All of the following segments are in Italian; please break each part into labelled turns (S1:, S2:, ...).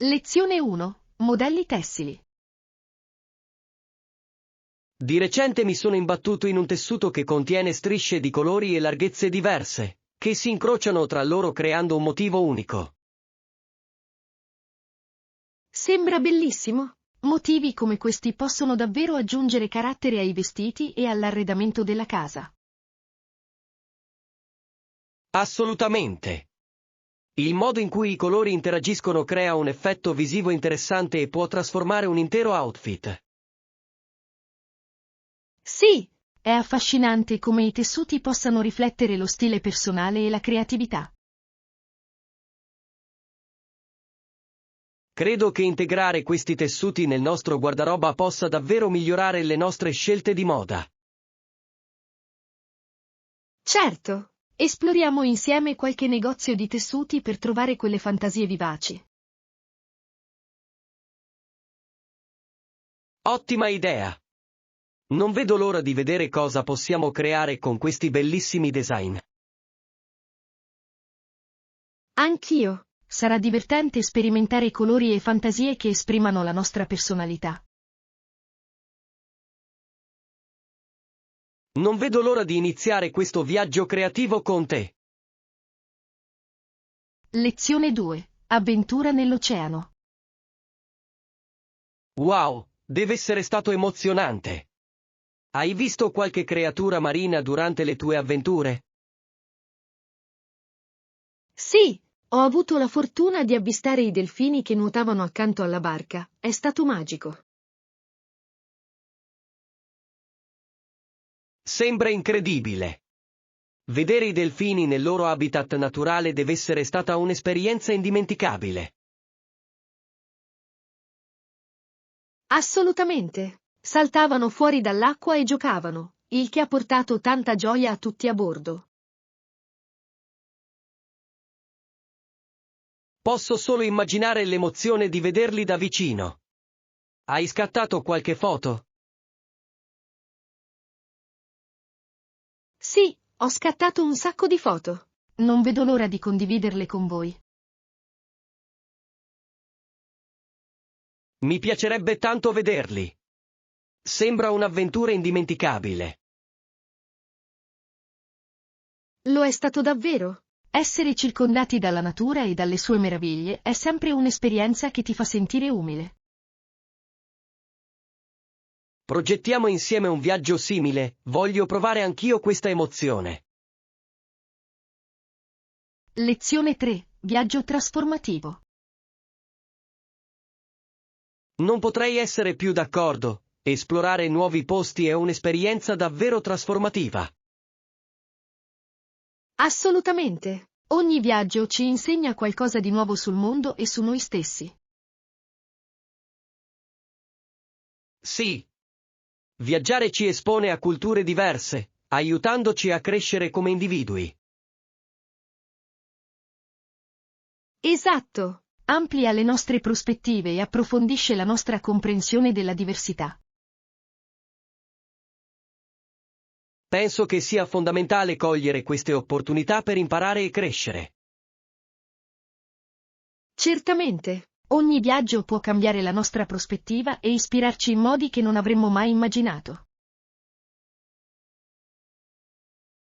S1: Lezione 1. Modelli tessili.
S2: Di recente mi sono imbattuto in un tessuto che contiene strisce di colori e larghezze diverse, che si incrociano tra loro creando un motivo unico.
S1: Sembra bellissimo. Motivi come questi possono davvero aggiungere carattere ai vestiti e all'arredamento della casa.
S2: Assolutamente. Il modo in cui i colori interagiscono crea un effetto visivo interessante e può trasformare un intero outfit.
S1: Sì, è affascinante come i tessuti possano riflettere lo stile personale e la creatività.
S2: Credo che integrare questi tessuti nel nostro guardaroba possa davvero migliorare le nostre scelte di moda.
S1: Certo, esploriamo insieme qualche negozio di tessuti per trovare quelle fantasie vivaci.
S2: Ottima idea! Non vedo l'ora di vedere cosa possiamo creare con questi bellissimi design.
S1: Anch'io. Sarà divertente sperimentare colori e fantasie che esprimano la nostra personalità.
S2: Non vedo l'ora di iniziare questo viaggio creativo con te.
S1: Lezione 2. Avventura nell'oceano.
S2: Wow, deve essere stato emozionante. Hai visto qualche creatura marina durante le tue avventure?
S1: Sì, ho avuto la fortuna di avvistare i delfini che nuotavano accanto alla barca. È stato magico.
S2: Sembra incredibile. Vedere i delfini nel loro habitat naturale deve essere stata un'esperienza indimenticabile.
S1: Assolutamente. Saltavano fuori dall'acqua e giocavano, il che ha portato tanta gioia a tutti a bordo.
S2: Posso solo immaginare l'emozione di vederli da vicino. Hai scattato qualche foto?
S1: Sì, ho scattato un sacco di foto. Non vedo l'ora di condividerle con voi.
S2: Mi piacerebbe tanto vederli. Sembra un'avventura indimenticabile.
S1: Lo è stato davvero? Essere circondati dalla natura e dalle sue meraviglie è sempre un'esperienza che ti fa sentire umile.
S2: Progettiamo insieme un viaggio simile, voglio provare anch'io questa emozione.
S1: Lezione 3. Viaggio trasformativo.
S2: Non potrei essere più d'accordo, esplorare nuovi posti è un'esperienza davvero trasformativa.
S1: Assolutamente. Ogni viaggio ci insegna qualcosa di nuovo sul mondo e su noi stessi.
S2: Sì. Viaggiare ci espone a culture diverse, aiutandoci a crescere come individui.
S1: Esatto. Amplia le nostre prospettive e approfondisce la nostra comprensione della diversità.
S2: Penso che sia fondamentale cogliere queste opportunità per imparare e crescere.
S1: Certamente. Ogni viaggio può cambiare la nostra prospettiva e ispirarci in modi che non avremmo mai immaginato.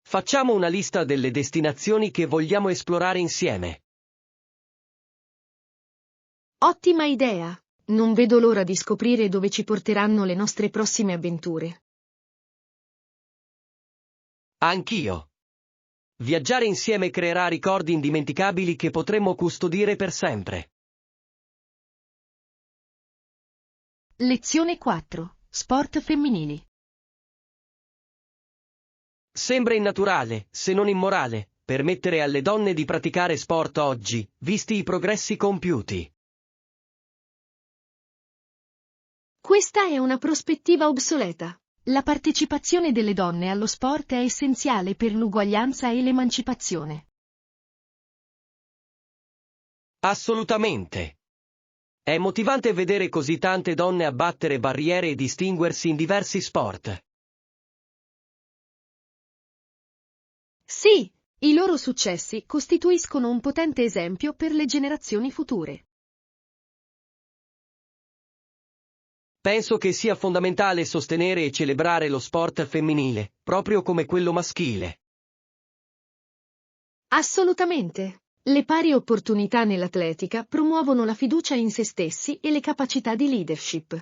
S2: Facciamo una lista delle destinazioni che vogliamo esplorare insieme.
S1: Ottima idea! Non vedo l'ora di scoprire dove ci porteranno le nostre prossime avventure.
S2: Anch'io. Viaggiare insieme creerà ricordi indimenticabili che potremmo custodire per sempre.
S1: Lezione 4. Sport femminili.
S2: Sembra innaturale, se non immorale, permettere alle donne di praticare sport oggi, visti i progressi compiuti.
S1: Questa è una prospettiva obsoleta. La partecipazione delle donne allo sport è essenziale per l'uguaglianza e l'emancipazione.
S2: Assolutamente. È motivante vedere così tante donne abbattere barriere e distinguersi in diversi sport.
S1: Sì, i loro successi costituiscono un potente esempio per le generazioni future.
S2: Penso che sia fondamentale sostenere e celebrare lo sport femminile, proprio come quello maschile.
S1: Assolutamente. Le pari opportunità nell'atletica promuovono la fiducia in se stessi e le capacità di leadership.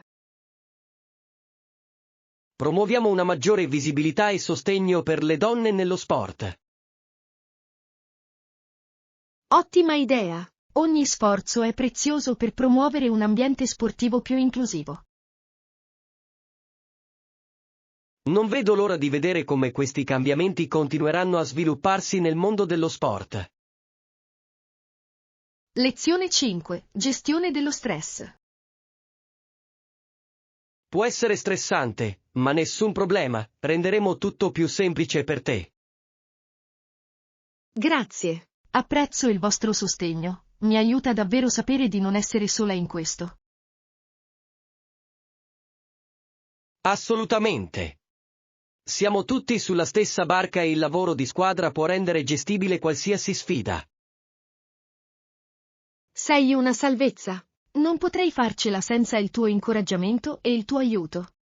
S2: Promuoviamo una maggiore visibilità e sostegno per le donne nello sport.
S1: Ottima idea! Ogni sforzo è prezioso per promuovere un ambiente sportivo più inclusivo.
S2: Non vedo l'ora di vedere come questi cambiamenti continueranno a svilupparsi nel mondo dello sport.
S1: Lezione 5. Gestione dello stress.
S2: Può essere stressante, ma nessun problema, renderemo tutto più semplice per te.
S1: Grazie. Apprezzo il vostro sostegno. Mi aiuta davvero sapere di non essere sola in questo.
S2: Assolutamente. Siamo tutti sulla stessa barca e il lavoro di squadra può rendere gestibile qualsiasi sfida.
S1: Sei una salvezza. Non potrei farcela senza il tuo incoraggiamento e il tuo aiuto.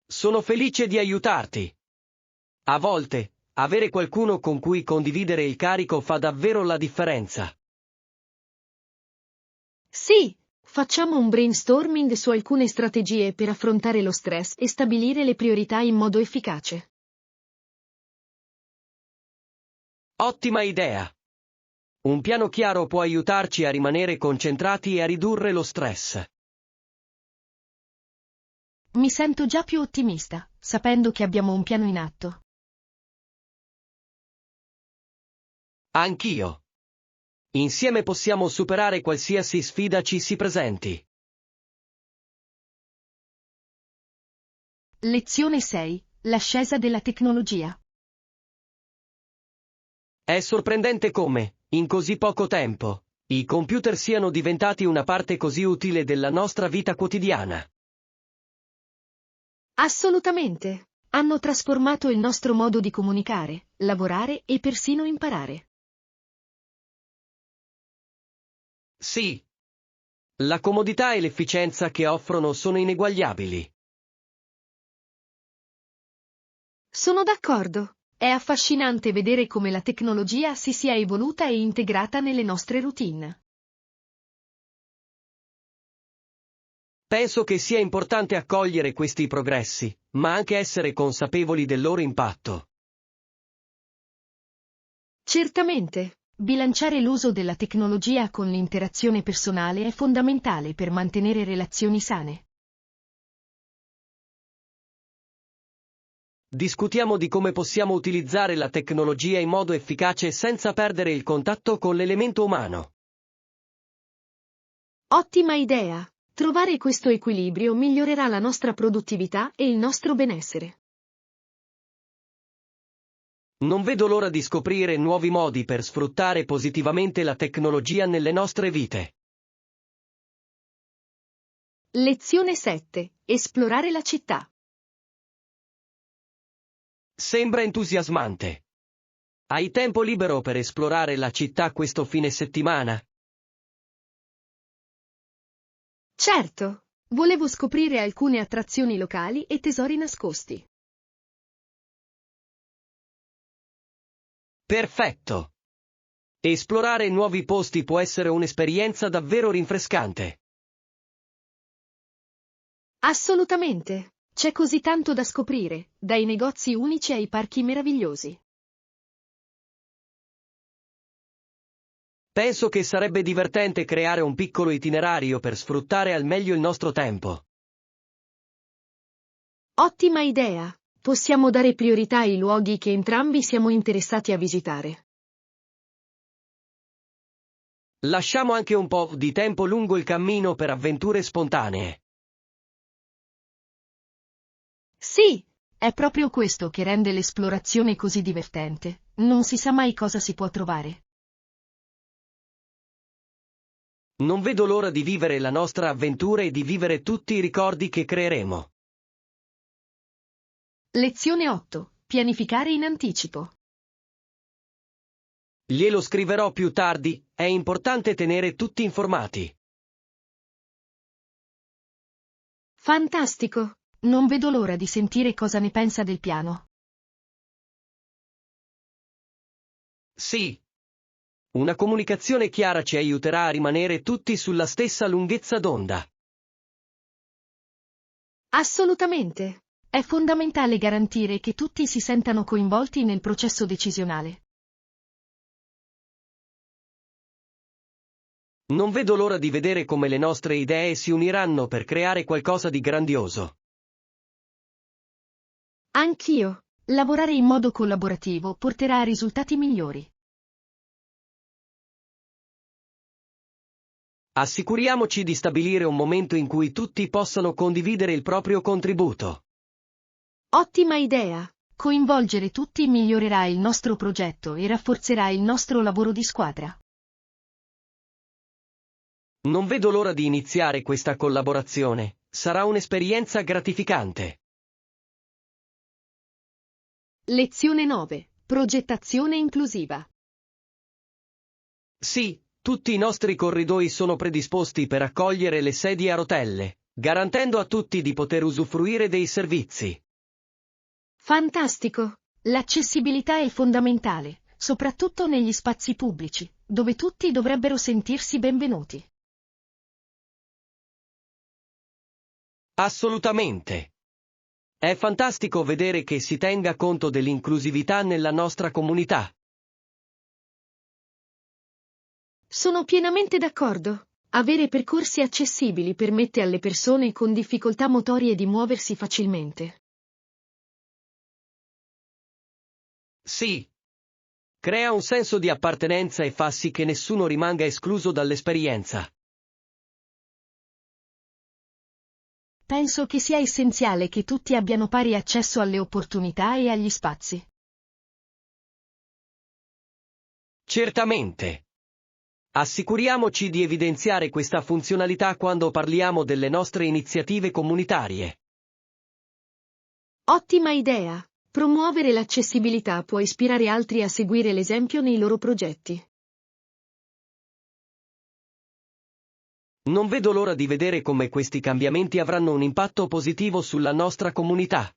S2: Sono felice di aiutarti. A volte, avere qualcuno con cui condividere il carico fa davvero la differenza.
S1: Sì, facciamo un brainstorming su alcune strategie per affrontare lo stress e stabilire le priorità in modo efficace.
S2: Ottima idea. Un piano chiaro può aiutarci a rimanere concentrati e a ridurre lo stress.
S1: Mi sento già più ottimista, sapendo che abbiamo un piano in atto.
S2: Anch'io. Insieme possiamo superare qualsiasi sfida ci si presenti.
S1: Lezione 6. L'ascesa della tecnologia.
S2: È sorprendente come, in così poco tempo, i computer siano diventati una parte così utile della nostra vita quotidiana.
S1: Assolutamente. Hanno trasformato il nostro modo di comunicare, lavorare e persino imparare.
S2: Sì. La comodità e l'efficienza che offrono sono ineguagliabili.
S1: Sono d'accordo. È affascinante vedere come la tecnologia si sia evoluta e integrata nelle nostre routine.
S2: Penso che sia importante accogliere questi progressi, ma anche essere consapevoli del loro impatto.
S1: Certamente, bilanciare l'uso della tecnologia con l'interazione personale è fondamentale per mantenere relazioni sane.
S2: Discutiamo di come possiamo utilizzare la tecnologia in modo efficace senza perdere il contatto con l'elemento umano.
S1: Ottima idea! Trovare questo equilibrio migliorerà la nostra produttività e il nostro benessere.
S2: Non vedo l'ora di scoprire nuovi modi per sfruttare positivamente la tecnologia nelle nostre vite.
S1: Lezione 7. Esplorare la città.
S2: Sembra entusiasmante. Hai tempo libero per esplorare la città questo fine settimana?
S1: Certo, volevo scoprire alcune attrazioni locali e tesori nascosti.
S2: Perfetto. Esplorare nuovi posti può essere un'esperienza davvero rinfrescante.
S1: Assolutamente. C'è così tanto da scoprire, dai negozi unici ai parchi meravigliosi.
S2: Penso che sarebbe divertente creare un piccolo itinerario per sfruttare al meglio il nostro tempo.
S1: Ottima idea! Possiamo dare priorità ai luoghi che entrambi siamo interessati a visitare.
S2: Lasciamo anche un po' di tempo lungo il cammino per avventure spontanee.
S1: Sì, è proprio questo che rende l'esplorazione così divertente. Non si sa mai cosa si può trovare.
S2: Non vedo l'ora di vivere la nostra avventura e di vivere tutti i ricordi che creeremo.
S1: Lezione 8. Pianificare in anticipo.
S2: Glielo scriverò più tardi, è importante tenere tutti informati.
S1: Fantastico! Non vedo l'ora di sentire cosa ne pensa del piano.
S2: Sì. Una comunicazione chiara ci aiuterà a rimanere tutti sulla stessa lunghezza d'onda.
S1: Assolutamente. È fondamentale garantire che tutti si sentano coinvolti nel processo decisionale.
S2: Non vedo l'ora di vedere come le nostre idee si uniranno per creare qualcosa di grandioso.
S1: Anch'io. Lavorare in modo collaborativo porterà a risultati migliori.
S2: Assicuriamoci di stabilire un momento in cui tutti possano condividere il proprio contributo.
S1: Ottima idea! Coinvolgere tutti migliorerà il nostro progetto e rafforzerà il nostro lavoro di squadra.
S2: Non vedo l'ora di iniziare questa collaborazione, sarà un'esperienza gratificante.
S1: Lezione 9. Progettazione inclusiva.
S2: Sì, tutti i nostri corridoi sono predisposti per accogliere le sedie a rotelle, garantendo a tutti di poter usufruire dei servizi.
S1: Fantastico! L'accessibilità è fondamentale, soprattutto negli spazi pubblici, dove tutti dovrebbero sentirsi benvenuti.
S2: Assolutamente. È fantastico vedere che si tenga conto dell'inclusività nella nostra comunità.
S1: Sono pienamente d'accordo. Avere percorsi accessibili permette alle persone con difficoltà motorie di muoversi facilmente.
S2: Sì. Crea un senso di appartenenza e fa sì che nessuno rimanga escluso dall'esperienza.
S1: Penso che sia essenziale che tutti abbiano pari accesso alle opportunità e agli spazi.
S2: Certamente. Assicuriamoci di evidenziare questa funzionalità quando parliamo delle nostre iniziative comunitarie.
S1: Ottima idea! Promuovere l'accessibilità può ispirare altri a seguire l'esempio nei loro progetti.
S2: Non vedo l'ora di vedere come questi cambiamenti avranno un impatto positivo sulla nostra comunità.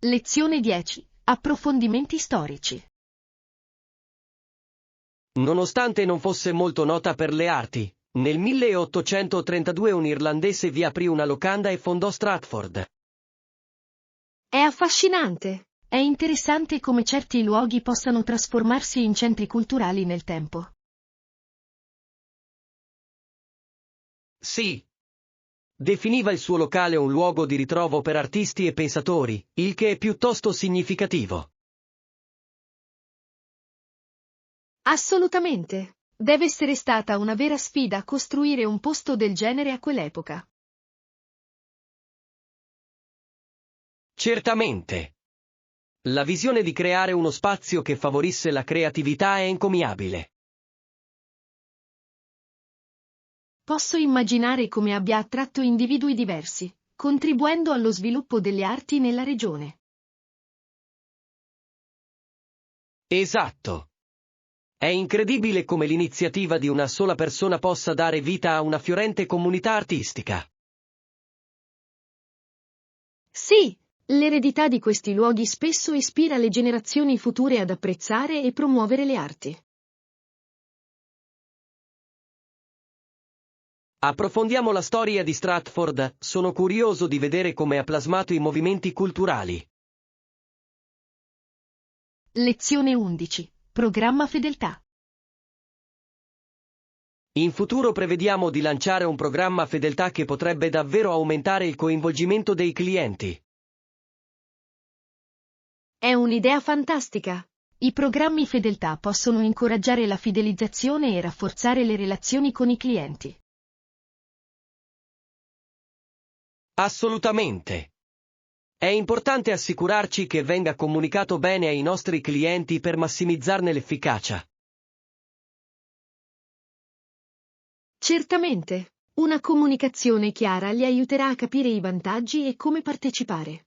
S1: Lezione 10. Approfondimenti storici.
S2: Nonostante non fosse molto nota per le arti, nel 1832 un irlandese vi aprì una locanda e fondò Stratford.
S1: È affascinante. È interessante come certi luoghi possano trasformarsi in centri culturali nel tempo.
S2: Sì. Definiva il suo locale un luogo di ritrovo per artisti e pensatori, il che è piuttosto significativo.
S1: Assolutamente. Deve essere stata una vera sfida costruire un posto del genere a quell'epoca.
S2: Certamente. La visione di creare uno spazio che favorisse la creatività è encomiabile.
S1: Posso immaginare come abbia attratto individui diversi, contribuendo allo sviluppo delle arti nella regione.
S2: Esatto. È incredibile come l'iniziativa di una sola persona possa dare vita a una fiorente comunità artistica.
S1: Sì, l'eredità di questi luoghi spesso ispira le generazioni future ad apprezzare e promuovere le arti.
S2: Approfondiamo la storia di Stratford, sono curioso di vedere come ha plasmato i movimenti culturali.
S1: Lezione 11. Programma Fedeltà.
S2: In futuro prevediamo di lanciare un programma fedeltà che potrebbe davvero aumentare il coinvolgimento dei clienti.
S1: È un'idea fantastica. I programmi fedeltà possono incoraggiare la fidelizzazione e rafforzare le relazioni con i clienti.
S2: Assolutamente. È importante assicurarci che venga comunicato bene ai nostri clienti per massimizzarne l'efficacia.
S1: Certamente. Una comunicazione chiara li aiuterà a capire i vantaggi e come partecipare.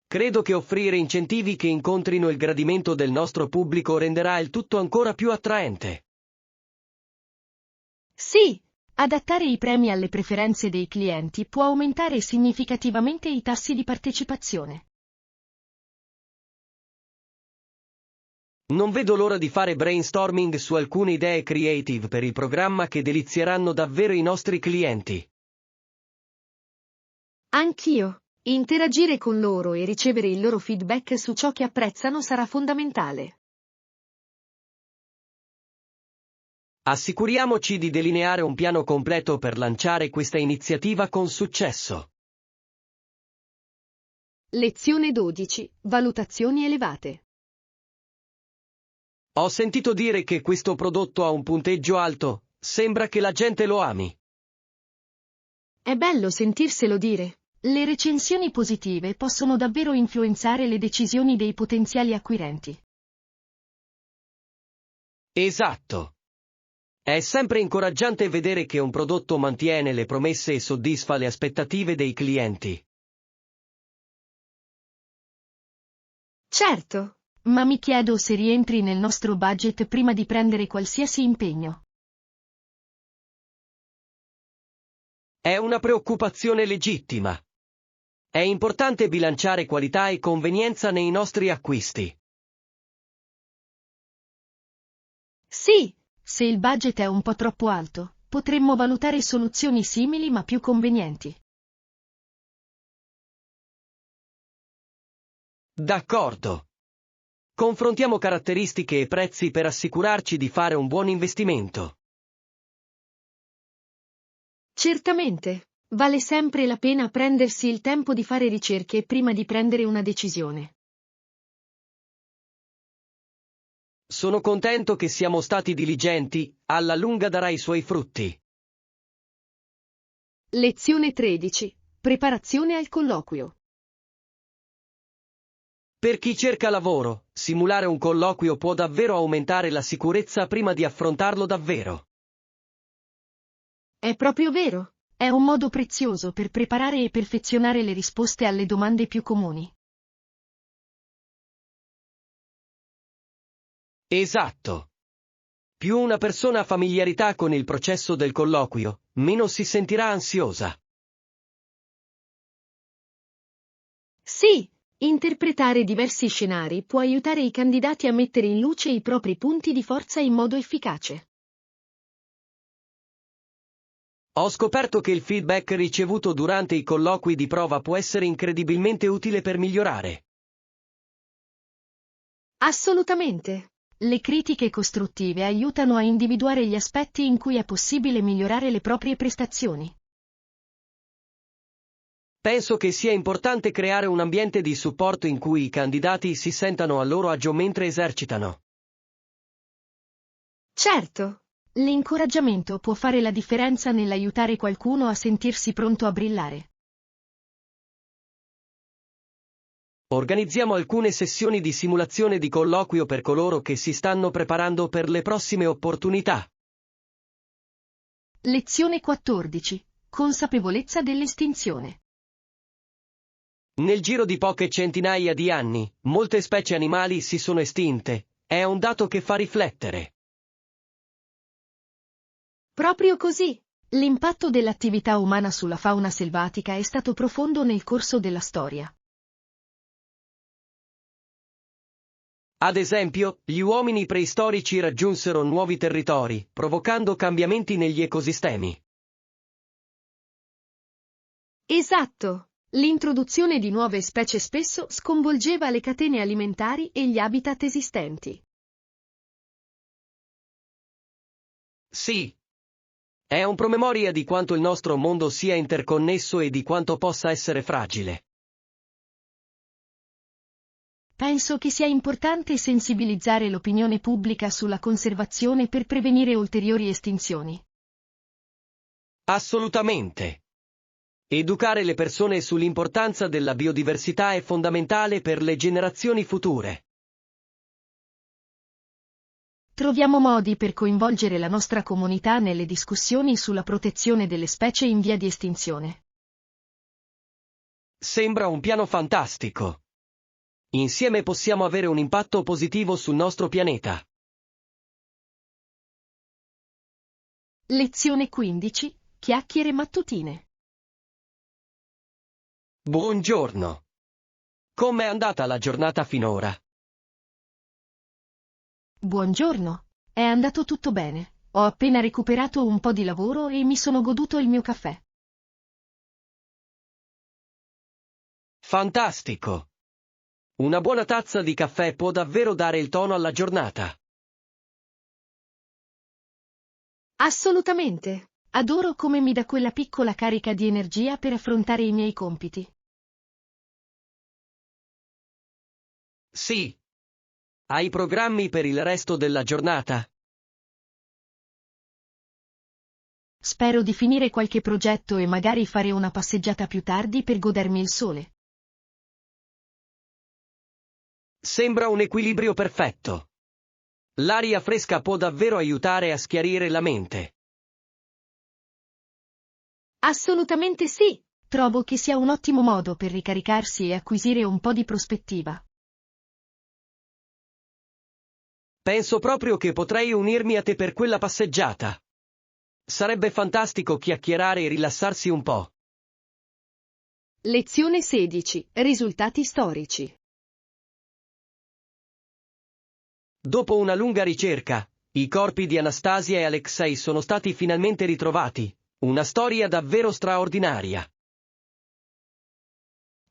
S2: Credo che offrire incentivi che incontrino il gradimento del nostro pubblico renderà il tutto ancora più attraente.
S1: Sì, adattare i premi alle preferenze dei clienti può aumentare significativamente i tassi di partecipazione.
S2: Non vedo l'ora di fare brainstorming su alcune idee creative per il programma che delizieranno davvero i nostri clienti.
S1: Anch'io. Interagire con loro e ricevere il loro feedback su ciò che apprezzano sarà fondamentale.
S2: Assicuriamoci di delineare un piano completo per lanciare questa iniziativa con successo.
S1: Lezione 12. Valutazioni elevate.
S2: Ho sentito dire che questo prodotto ha un punteggio alto, sembra che la gente lo ami.
S1: È bello sentirselo dire. Le recensioni positive possono davvero influenzare le decisioni dei potenziali acquirenti.
S2: Esatto. È sempre incoraggiante vedere che un prodotto mantiene le promesse e soddisfa le aspettative dei clienti.
S1: Certo, ma mi chiedo se rientri nel nostro budget prima di prendere qualsiasi impegno.
S2: È una preoccupazione legittima. È importante bilanciare qualità e convenienza nei nostri acquisti.
S1: Sì, se il budget è un po' troppo alto, potremmo valutare soluzioni simili ma più convenienti.
S2: D'accordo. Confrontiamo caratteristiche e prezzi per assicurarci di fare un buon investimento.
S1: Certamente, vale sempre la pena prendersi il tempo di fare ricerche prima di prendere una decisione.
S2: Sono contento che siamo stati diligenti, alla lunga darà i suoi frutti.
S1: Lezione 13. Preparazione al colloquio.
S2: Per chi cerca lavoro, simulare un colloquio può davvero aumentare la sicurezza prima di affrontarlo davvero.
S1: È proprio vero. È un modo prezioso per preparare e perfezionare le risposte alle domande più comuni.
S2: Esatto. Più una persona ha familiarità con il processo del colloquio, meno si sentirà ansiosa.
S1: Sì, interpretare diversi scenari può aiutare i candidati a mettere in luce i propri punti di forza in modo efficace.
S2: Ho scoperto che il feedback ricevuto durante i colloqui di prova può essere incredibilmente utile per migliorare.
S1: Assolutamente. Le critiche costruttive aiutano a individuare gli aspetti in cui è possibile migliorare le proprie prestazioni.
S2: Penso che sia importante creare un ambiente di supporto in cui i candidati si sentano a loro agio mentre esercitano.
S1: Certo, l'incoraggiamento può fare la differenza nell'aiutare qualcuno a sentirsi pronto a brillare.
S2: Organizziamo alcune sessioni di simulazione di colloquio per coloro che si stanno preparando per le prossime opportunità.
S1: Lezione 14. Consapevolezza dell'estinzione.
S2: Nel giro di poche centinaia di anni, molte specie animali si sono estinte. È un dato che fa riflettere.
S1: Proprio così. L'impatto dell'attività umana sulla fauna selvatica è stato profondo nel corso della storia.
S2: Ad esempio, gli uomini preistorici raggiunsero nuovi territori, provocando cambiamenti negli ecosistemi.
S1: Esatto. L'introduzione di nuove specie spesso sconvolgeva le catene alimentari e gli habitat esistenti.
S2: Sì. È un promemoria di quanto il nostro mondo sia interconnesso e di quanto possa essere fragile.
S1: Penso che sia importante sensibilizzare l'opinione pubblica sulla conservazione per prevenire ulteriori estinzioni.
S2: Assolutamente. Educare le persone sull'importanza della biodiversità è fondamentale per le generazioni future.
S1: Troviamo modi per coinvolgere la nostra comunità nelle discussioni sulla protezione delle specie in via di estinzione.
S2: Sembra un piano fantastico. Insieme possiamo avere un impatto positivo sul nostro pianeta.
S1: Lezione 15. Chiacchiere mattutine.
S2: Buongiorno. Com'è andata la giornata finora?
S1: Buongiorno. È andato tutto bene. Ho appena recuperato un po' di lavoro e mi sono goduto il mio caffè.
S2: Fantastico. Una buona tazza di caffè può davvero dare il tono alla giornata.
S1: Assolutamente. Adoro come mi dà quella piccola carica di energia per affrontare i miei compiti.
S2: Sì. Hai programmi per il resto della giornata?
S1: Spero di finire qualche progetto e magari fare una passeggiata più tardi per godermi il sole.
S2: Sembra un equilibrio perfetto. L'aria fresca può davvero aiutare a schiarire la mente.
S1: Assolutamente sì. Trovo che sia un ottimo modo per ricaricarsi e acquisire un po' di prospettiva.
S2: Penso proprio che potrei unirmi a te per quella passeggiata. Sarebbe fantastico chiacchierare e rilassarsi un po'.
S1: Lezione 16. Risultati storici.
S2: Dopo una lunga ricerca, i corpi di Anastasia e Alexei sono stati finalmente ritrovati. Una storia davvero straordinaria.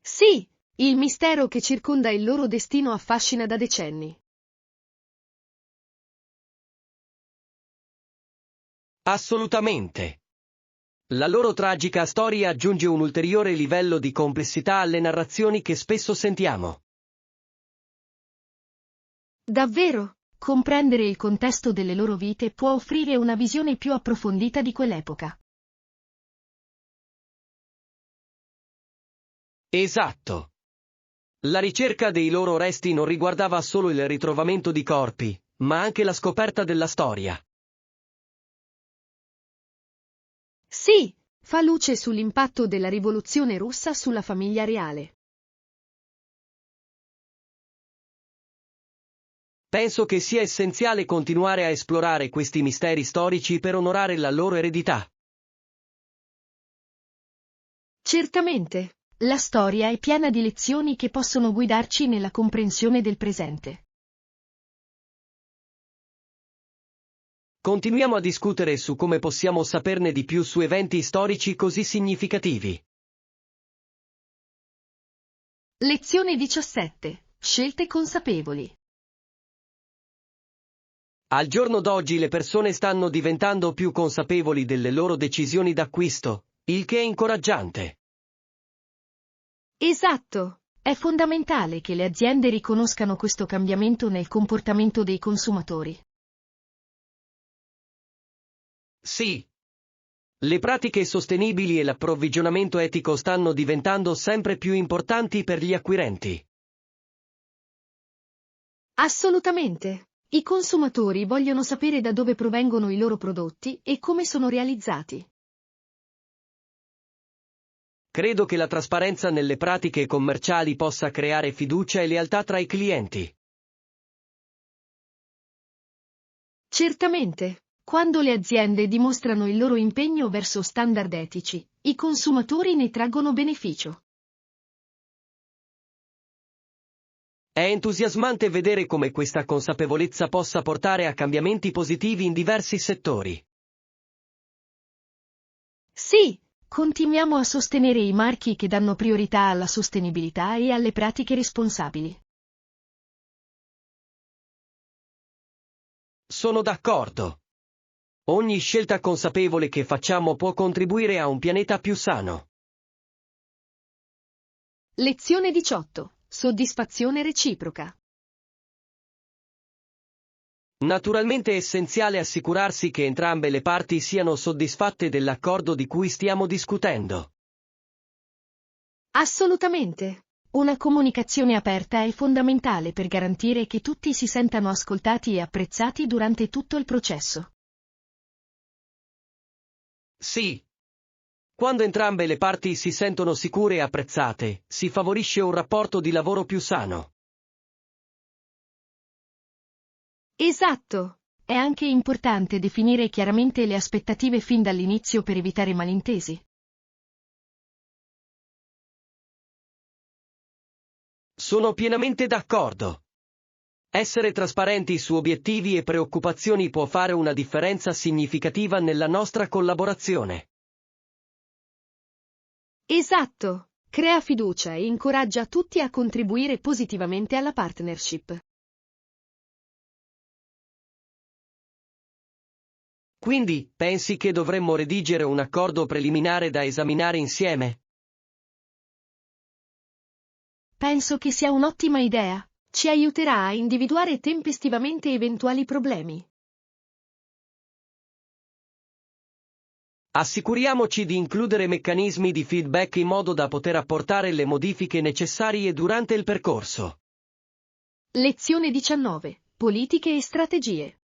S1: Sì, il mistero che circonda il loro destino affascina da decenni.
S2: Assolutamente. La loro tragica storia aggiunge un ulteriore livello di complessità alle narrazioni che spesso sentiamo.
S1: Davvero, comprendere il contesto delle loro vite può offrire una visione più approfondita di quell'epoca.
S2: Esatto. La ricerca dei loro resti non riguardava solo il ritrovamento di corpi, ma anche la scoperta della storia.
S1: Sì, fa luce sull'impatto della rivoluzione russa sulla famiglia reale.
S2: Penso che sia essenziale continuare a esplorare questi misteri storici per onorare la loro eredità.
S1: Certamente, la storia è piena di lezioni che possono guidarci nella comprensione del presente.
S2: Continuiamo a discutere su come possiamo saperne di più su eventi storici così significativi.
S1: Lezione 17. Scelte consapevoli.
S2: Al giorno d'oggi le persone stanno diventando più consapevoli delle loro decisioni d'acquisto, il che è incoraggiante.
S1: Esatto. È fondamentale che le aziende riconoscano questo cambiamento nel comportamento dei consumatori.
S2: Sì. Le pratiche sostenibili e l'approvvigionamento etico stanno diventando sempre più importanti per gli acquirenti.
S1: Assolutamente. I consumatori vogliono sapere da dove provengono i loro prodotti e come sono realizzati.
S2: Credo che la trasparenza nelle pratiche commerciali possa creare fiducia e lealtà tra i clienti.
S1: Certamente. Quando le aziende dimostrano il loro impegno verso standard etici, i consumatori ne traggono beneficio.
S2: È entusiasmante vedere come questa consapevolezza possa portare a cambiamenti positivi in diversi settori.
S1: Sì, continuiamo a sostenere i marchi che danno priorità alla sostenibilità e alle pratiche responsabili.
S2: Sono d'accordo. Ogni scelta consapevole che facciamo può contribuire a un pianeta più sano.
S1: Lezione 18. Soddisfazione reciproca.
S2: Naturalmente è essenziale assicurarsi che entrambe le parti siano soddisfatte dell'accordo di cui stiamo discutendo.
S1: Assolutamente. Una comunicazione aperta è fondamentale per garantire che tutti si sentano ascoltati e apprezzati durante tutto il processo.
S2: Sì. Quando entrambe le parti si sentono sicure e apprezzate, si favorisce un rapporto di lavoro più sano.
S1: Esatto. è anche importante definire chiaramente le aspettative fin dall'inizio per evitare malintesi.
S2: Sono pienamente d'accordo. Essere trasparenti su obiettivi e preoccupazioni può fare una differenza significativa nella nostra collaborazione.
S1: Esatto, crea fiducia e incoraggia tutti a contribuire positivamente alla partnership.
S2: Quindi, pensi che dovremmo redigere un accordo preliminare da esaminare insieme?
S1: Penso che sia un'ottima idea. Ci aiuterà a individuare tempestivamente eventuali problemi.
S2: Assicuriamoci di includere meccanismi di feedback in modo da poter apportare le modifiche necessarie durante il percorso.
S1: Lezione 19. Politiche e strategie.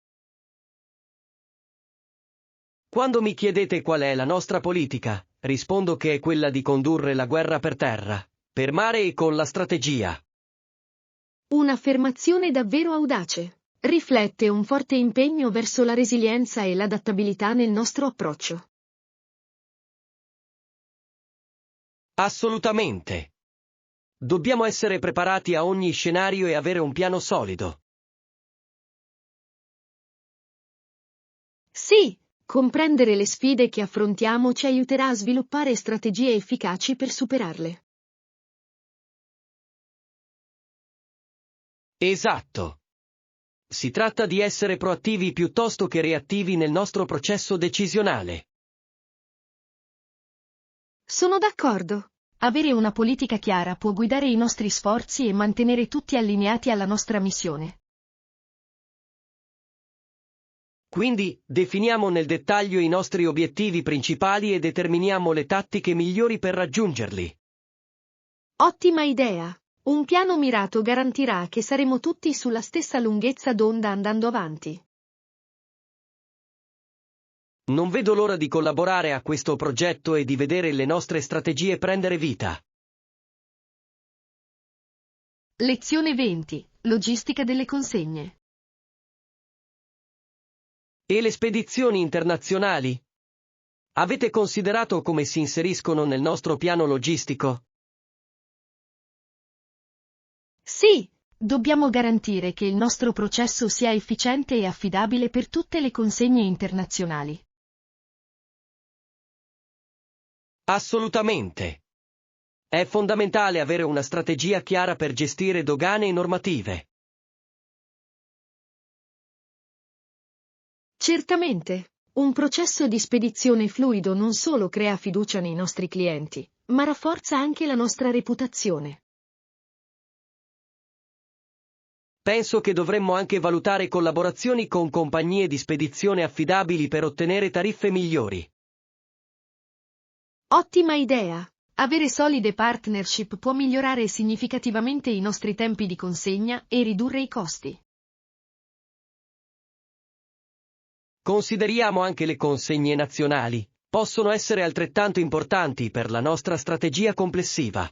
S2: Quando mi chiedete qual è la nostra politica, rispondo che è quella di condurre la guerra per terra, per mare e con la strategia.
S1: Un'affermazione davvero audace. Riflette un forte impegno verso la resilienza e l'adattabilità nel nostro approccio.
S2: Assolutamente. Dobbiamo essere preparati a ogni scenario e avere un piano solido.
S1: Sì, comprendere le sfide che affrontiamo ci aiuterà a sviluppare strategie efficaci per superarle.
S2: Esatto. Si tratta di essere proattivi piuttosto che reattivi nel nostro processo decisionale.
S1: Sono d'accordo. Avere una politica chiara può guidare i nostri sforzi e mantenere tutti allineati alla nostra missione.
S2: Quindi, definiamo nel dettaglio i nostri obiettivi principali e determiniamo le tattiche migliori per raggiungerli.
S1: Ottima idea! Un piano mirato garantirà che saremo tutti sulla stessa lunghezza d'onda andando avanti.
S2: Non vedo l'ora di collaborare a questo progetto e di vedere le nostre strategie prendere vita.
S1: Lezione 20. Logistica delle consegne.
S2: E le spedizioni internazionali? Avete considerato come si inseriscono nel nostro piano logistico?
S1: Sì, dobbiamo garantire che il nostro processo sia efficiente e affidabile per tutte le consegne internazionali.
S2: Assolutamente. È fondamentale avere una strategia chiara per gestire dogane e normative.
S1: Certamente, un processo di spedizione fluido non solo crea fiducia nei nostri clienti, ma rafforza anche la nostra reputazione.
S2: Penso che dovremmo anche valutare collaborazioni con compagnie di spedizione affidabili per ottenere tariffe migliori.
S1: Ottima idea! Avere solide partnership può migliorare significativamente i nostri tempi di consegna e ridurre i costi.
S2: Consideriamo anche le consegne nazionali. Possono essere altrettanto importanti per la nostra strategia complessiva.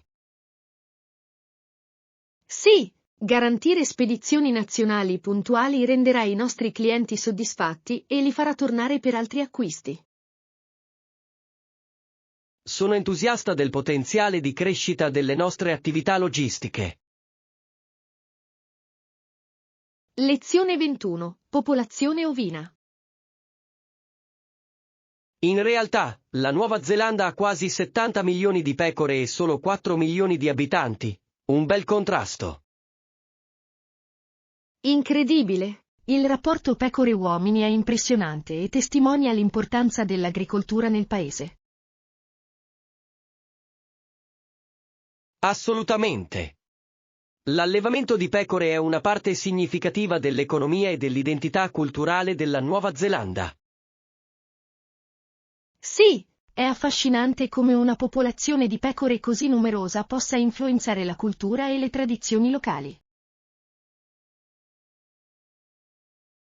S1: Sì, garantire spedizioni nazionali puntuali renderà i nostri clienti soddisfatti e li farà tornare per altri acquisti.
S2: Sono entusiasta del potenziale di crescita delle nostre attività logistiche.
S1: Lezione 21. Popolazione ovina.
S2: In realtà, la Nuova Zelanda ha quasi 70 milioni di pecore e solo 4 milioni di abitanti. Un bel contrasto.
S1: Incredibile! Il rapporto pecore-uomini è impressionante e testimonia l'importanza dell'agricoltura nel paese.
S2: Assolutamente. L'allevamento di pecore è una parte significativa dell'economia e dell'identità culturale della Nuova Zelanda.
S1: Sì, è affascinante come una popolazione di pecore così numerosa possa influenzare la cultura e le tradizioni locali.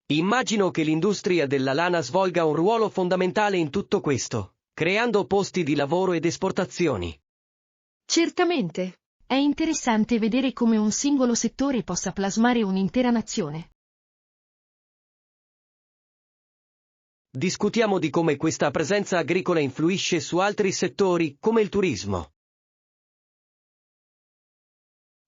S2: Immagino che l'industria della lana svolga un ruolo fondamentale in tutto questo, creando posti di lavoro ed esportazioni.
S1: Certamente, è interessante vedere come un singolo settore possa plasmare un'intera nazione.
S2: Discutiamo di come questa presenza agricola influisce su altri settori, come il turismo.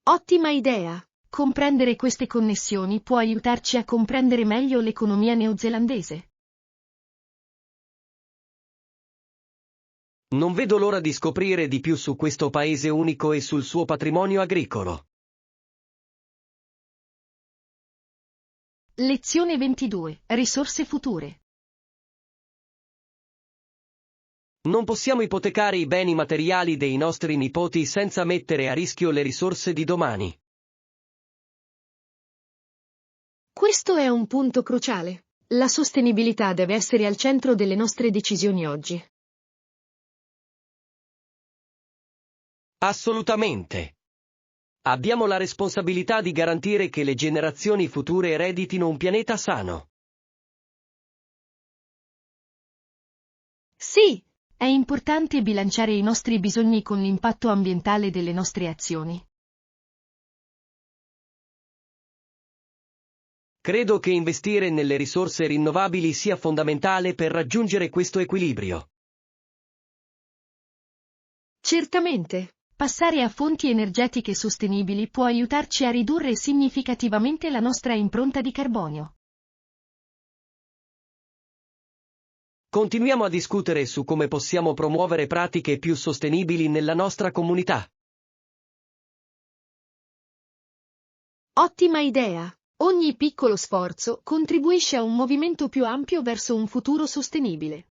S1: Ottima idea! Comprendere queste connessioni può aiutarci a comprendere meglio l'economia neozelandese.
S2: Non vedo l'ora di scoprire di più su questo paese unico e sul suo patrimonio agricolo.
S1: Lezione 22. Risorse future.
S2: Non possiamo ipotecare i beni materiali dei nostri nipoti senza mettere a rischio le risorse di domani.
S1: Questo è un punto cruciale. La sostenibilità deve essere al centro delle nostre decisioni oggi.
S2: Assolutamente. Abbiamo la responsabilità di garantire che le generazioni future ereditino un pianeta sano.
S1: Sì, è importante bilanciare i nostri bisogni con l'impatto ambientale delle nostre azioni.
S2: Credo che investire nelle risorse rinnovabili sia fondamentale per raggiungere questo equilibrio.
S1: Certamente, passare a fonti energetiche sostenibili può aiutarci a ridurre significativamente la nostra impronta di carbonio.
S2: Continuiamo a discutere su come possiamo promuovere pratiche più sostenibili nella nostra comunità.
S1: Ottima idea! Ogni piccolo sforzo contribuisce a un movimento più ampio verso un futuro sostenibile.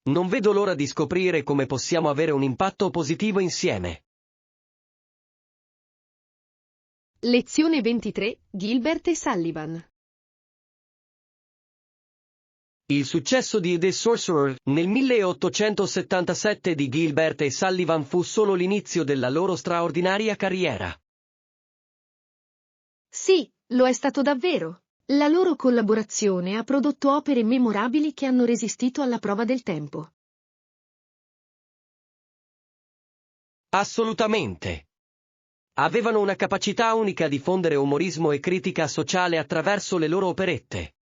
S2: Non vedo l'ora di scoprire come possiamo avere un impatto positivo insieme.
S1: Lezione 23. Gilbert e Sullivan.
S2: Il successo di The Sorcerer nel 1877 di Gilbert e Sullivan fu solo l'inizio della loro straordinaria carriera.
S1: Sì, lo è stato davvero. La loro collaborazione ha prodotto opere memorabili che hanno resistito alla prova del tempo.
S2: Assolutamente. Avevano una capacità unica di fondere umorismo e critica sociale attraverso le loro operette.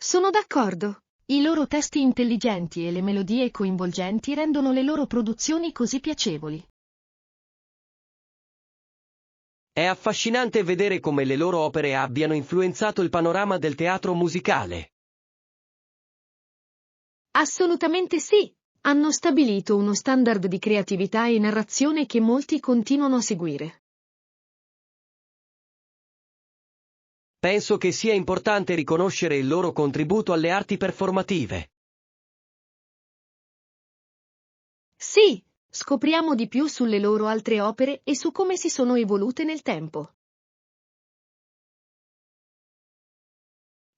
S1: Sono d'accordo. I loro testi intelligenti e le melodie coinvolgenti rendono le loro produzioni così piacevoli.
S2: È affascinante vedere come le loro opere abbiano influenzato il panorama del teatro musicale.
S1: Assolutamente sì. Hanno stabilito uno standard di creatività e narrazione che molti continuano a seguire.
S2: Penso che sia importante riconoscere il loro contributo alle arti performative.
S1: Sì, scopriamo di più sulle loro altre opere e su come si sono evolute nel tempo.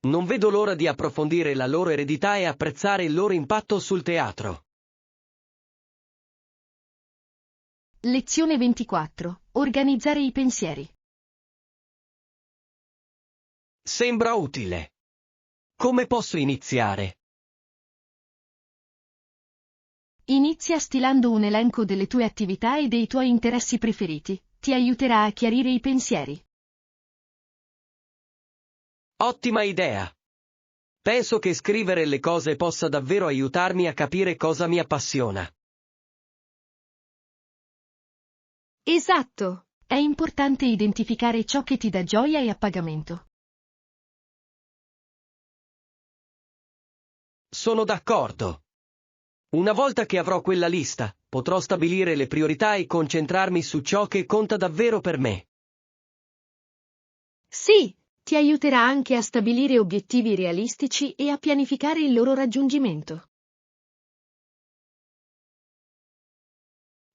S2: Non vedo l'ora di approfondire la loro eredità e apprezzare il loro impatto sul teatro.
S1: Lezione 24. Organizzare i pensieri.
S2: Sembra utile. Come posso iniziare?
S1: Inizia stilando un elenco delle tue attività e dei tuoi interessi preferiti. Ti aiuterà a chiarire i pensieri.
S2: Ottima idea. Penso che scrivere le cose possa davvero aiutarmi a capire cosa mi appassiona.
S1: Esatto. È importante identificare ciò che ti dà gioia e appagamento.
S2: Sono d'accordo. Una volta che avrò quella lista, potrò stabilire le priorità e concentrarmi su ciò che conta davvero per me.
S1: Sì, ti aiuterà anche a stabilire obiettivi realistici e a pianificare il loro raggiungimento.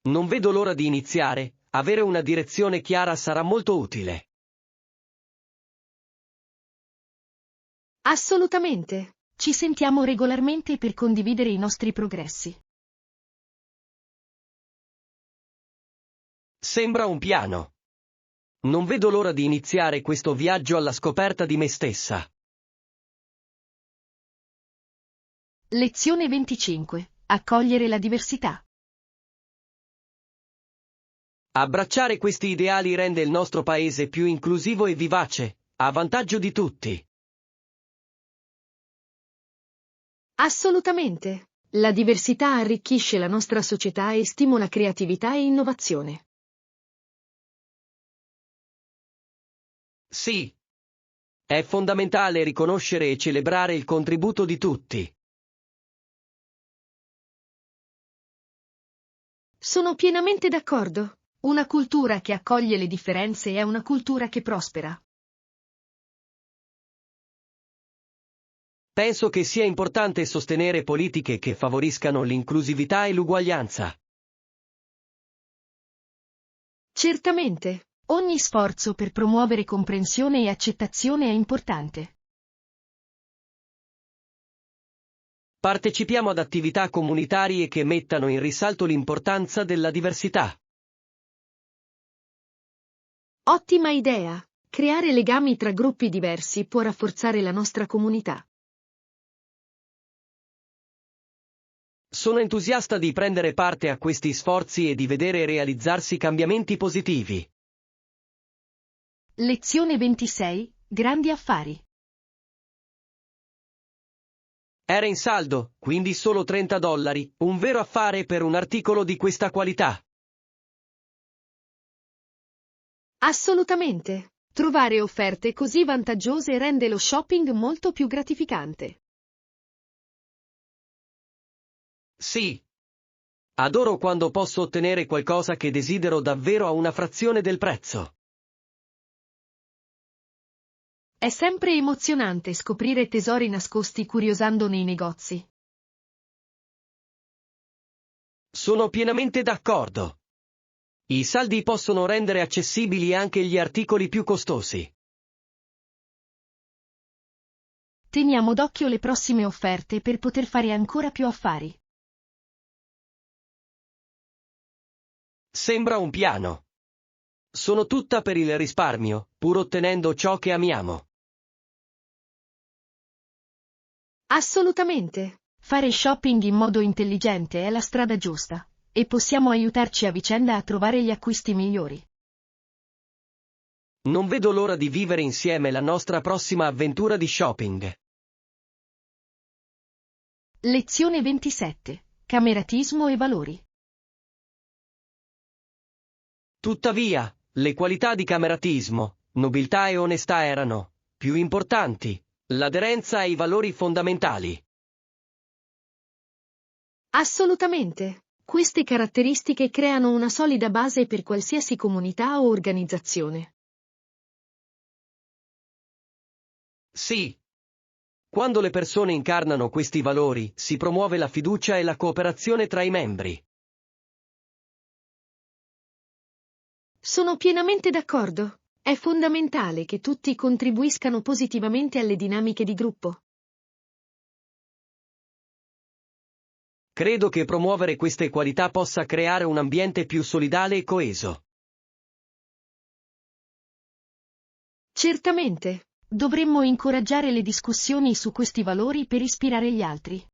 S2: Non vedo l'ora di iniziare, avere una direzione chiara sarà molto utile.
S1: Assolutamente. Ci sentiamo regolarmente per condividere i nostri progressi.
S2: Sembra un piano. Non vedo l'ora di iniziare questo viaggio alla scoperta di me stessa.
S1: Lezione 25. Accogliere la diversità.
S2: Abbracciare questi ideali rende il nostro paese più inclusivo e vivace, a vantaggio di tutti.
S1: Assolutamente. La diversità arricchisce la nostra società e stimola creatività e innovazione.
S2: Sì. È fondamentale riconoscere e celebrare il contributo di tutti.
S1: Sono pienamente d'accordo. Una cultura che accoglie le differenze è una cultura che prospera.
S2: Penso che sia importante sostenere politiche che favoriscano l'inclusività e l'uguaglianza.
S1: Certamente. Ogni sforzo per promuovere comprensione e accettazione è importante.
S2: Partecipiamo ad attività comunitarie che mettano in risalto l'importanza della diversità.
S1: Ottima idea. Creare legami tra gruppi diversi può rafforzare la nostra comunità.
S2: Sono entusiasta di prendere parte a questi sforzi e di vedere realizzarsi cambiamenti positivi.
S1: Lezione 26. Grandi affari.
S2: Era in saldo, quindi solo $30, un vero affare per un articolo di questa qualità.
S1: Assolutamente. Trovare offerte così vantaggiose rende lo shopping molto più gratificante.
S2: Sì. Adoro quando posso ottenere qualcosa che desidero davvero a una frazione del prezzo.
S1: È sempre emozionante scoprire tesori nascosti curiosando nei negozi.
S2: Sono pienamente d'accordo. I saldi possono rendere accessibili anche gli articoli più costosi.
S1: Teniamo d'occhio le prossime offerte per poter fare ancora più affari.
S2: Sembra un piano. Sono tutta per il risparmio, pur ottenendo ciò che amiamo.
S1: Assolutamente. Fare shopping in modo intelligente è la strada giusta, e possiamo aiutarci a vicenda a trovare gli acquisti migliori.
S2: Non vedo l'ora di vivere insieme la nostra prossima avventura di shopping.
S1: Lezione 27. Cameratismo e valori.
S2: Tuttavia, le qualità di cameratismo, nobiltà e onestà erano, più importanti, l'aderenza ai valori fondamentali.
S1: Assolutamente. Queste caratteristiche creano una solida base per qualsiasi comunità o organizzazione.
S2: Sì. Quando le persone incarnano questi valori, si promuove la fiducia e la cooperazione tra i membri.
S1: Sono pienamente d'accordo. È fondamentale che tutti contribuiscano positivamente alle dinamiche di gruppo.
S2: Credo che promuovere queste qualità possa creare un ambiente più solidale e coeso.
S1: Certamente. Dovremmo incoraggiare le discussioni su questi valori per ispirare gli altri.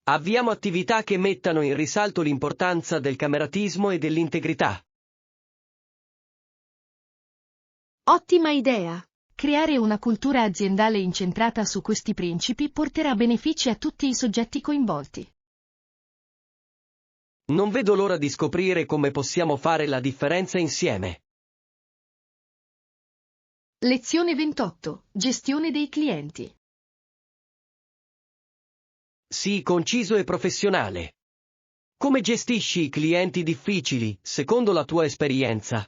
S2: Avviamo attività che mettano in risalto l'importanza del cameratismo e dell'integrità.
S1: Ottima idea! Creare una cultura aziendale incentrata su questi principi porterà benefici a tutti i soggetti coinvolti.
S2: Non vedo l'ora di scoprire come possiamo fare la differenza insieme.
S1: Lezione 28. Gestione dei clienti.
S2: Sii conciso e professionale. Come gestisci i clienti difficili, secondo la tua esperienza?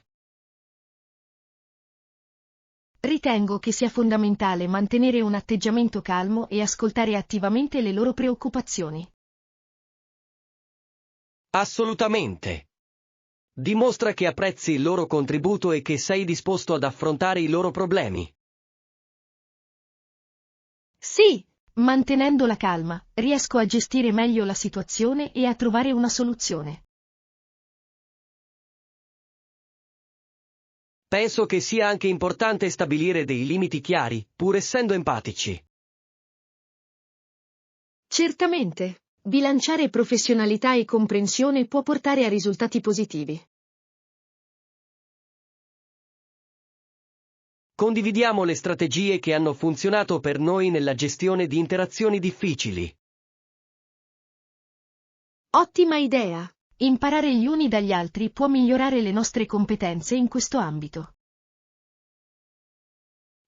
S1: Ritengo che sia fondamentale mantenere un atteggiamento calmo e ascoltare attivamente le loro preoccupazioni.
S2: Assolutamente. Dimostra che apprezzi il loro contributo e che sei disposto ad affrontare i loro problemi.
S1: Sì, mantenendo la calma, riesco a gestire meglio la situazione e a trovare una soluzione.
S2: Penso che sia anche importante stabilire dei limiti chiari, pur essendo empatici.
S1: Certamente, Bilanciare professionalità e comprensione può portare a risultati positivi.
S2: Condividiamo le strategie che hanno funzionato per noi nella gestione di interazioni difficili.
S1: Ottima idea! Imparare gli uni dagli altri può migliorare le nostre competenze in questo ambito.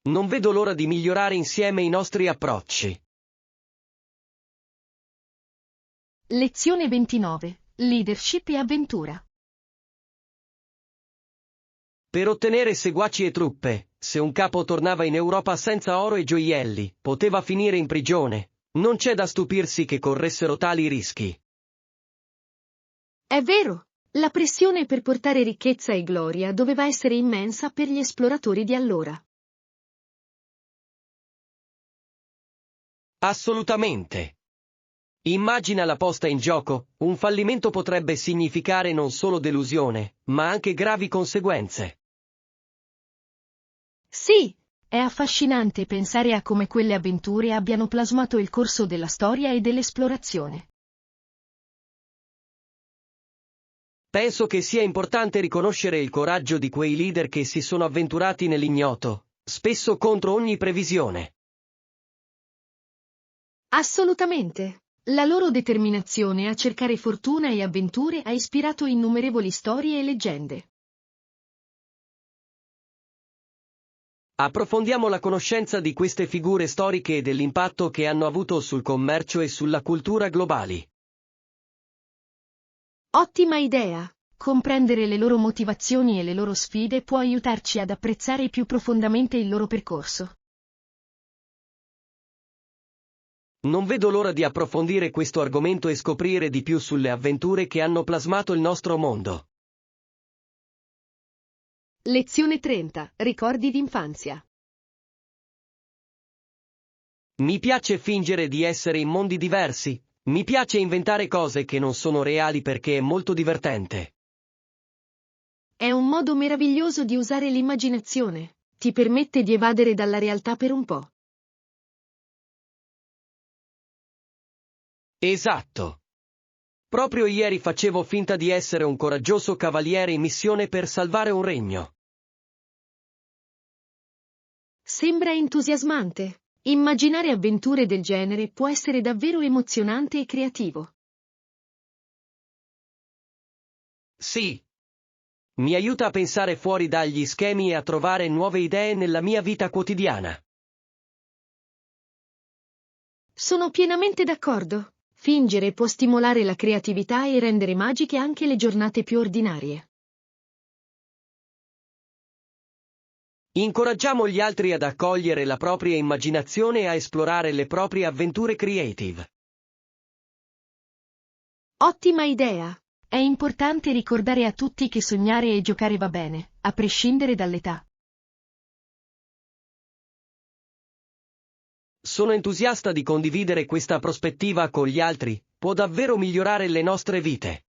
S2: Non vedo l'ora di migliorare insieme i nostri approcci.
S1: Lezione 29. Leadership e avventura.
S2: Per ottenere seguaci e truppe, se un capo tornava in Europa senza oro e gioielli, poteva finire in prigione. Non c'è da stupirsi che corressero tali rischi.
S1: È vero, la pressione per portare ricchezza e gloria doveva essere immensa per gli esploratori di allora.
S2: Assolutamente. Immagina la posta in gioco, un fallimento potrebbe significare non solo delusione, ma anche gravi conseguenze.
S1: Sì, è affascinante pensare a come quelle avventure abbiano plasmato il corso della storia e dell'esplorazione.
S2: Penso che sia importante riconoscere il coraggio di quei leader che si sono avventurati nell'ignoto, spesso contro ogni previsione.
S1: Assolutamente. La loro determinazione a cercare fortuna e avventure ha ispirato innumerevoli storie e leggende.
S2: Approfondiamo la conoscenza di queste figure storiche e dell'impatto che hanno avuto sul commercio e sulla cultura globali.
S1: Ottima idea! Comprendere le loro motivazioni e le loro sfide può aiutarci ad apprezzare più profondamente il loro percorso.
S2: Non vedo l'ora di approfondire questo argomento e scoprire di più sulle avventure che hanno plasmato il nostro mondo.
S1: Lezione 30. Ricordi d'infanzia.
S2: Mi piace fingere di essere in mondi diversi, mi piace inventare cose che non sono reali perché è molto divertente.
S1: È un modo meraviglioso di usare l'immaginazione. Ti permette di evadere dalla realtà per un po'.
S2: Esatto. Proprio ieri facevo finta di essere un coraggioso cavaliere in missione per salvare un regno.
S1: Sembra entusiasmante. Immaginare avventure del genere può essere davvero emozionante e creativo.
S2: Sì. Mi aiuta a pensare fuori dagli schemi e a trovare nuove idee nella mia vita quotidiana.
S1: Sono pienamente d'accordo. Fingere può stimolare la creatività e rendere magiche anche le giornate più ordinarie.
S2: Incoraggiamo gli altri ad accogliere la propria immaginazione e a esplorare le proprie avventure creative.
S1: Ottima idea! È importante ricordare a tutti che sognare e giocare va bene, a prescindere dall'età.
S2: Sono entusiasta di condividere questa prospettiva con gli altri, può davvero migliorare le nostre vite.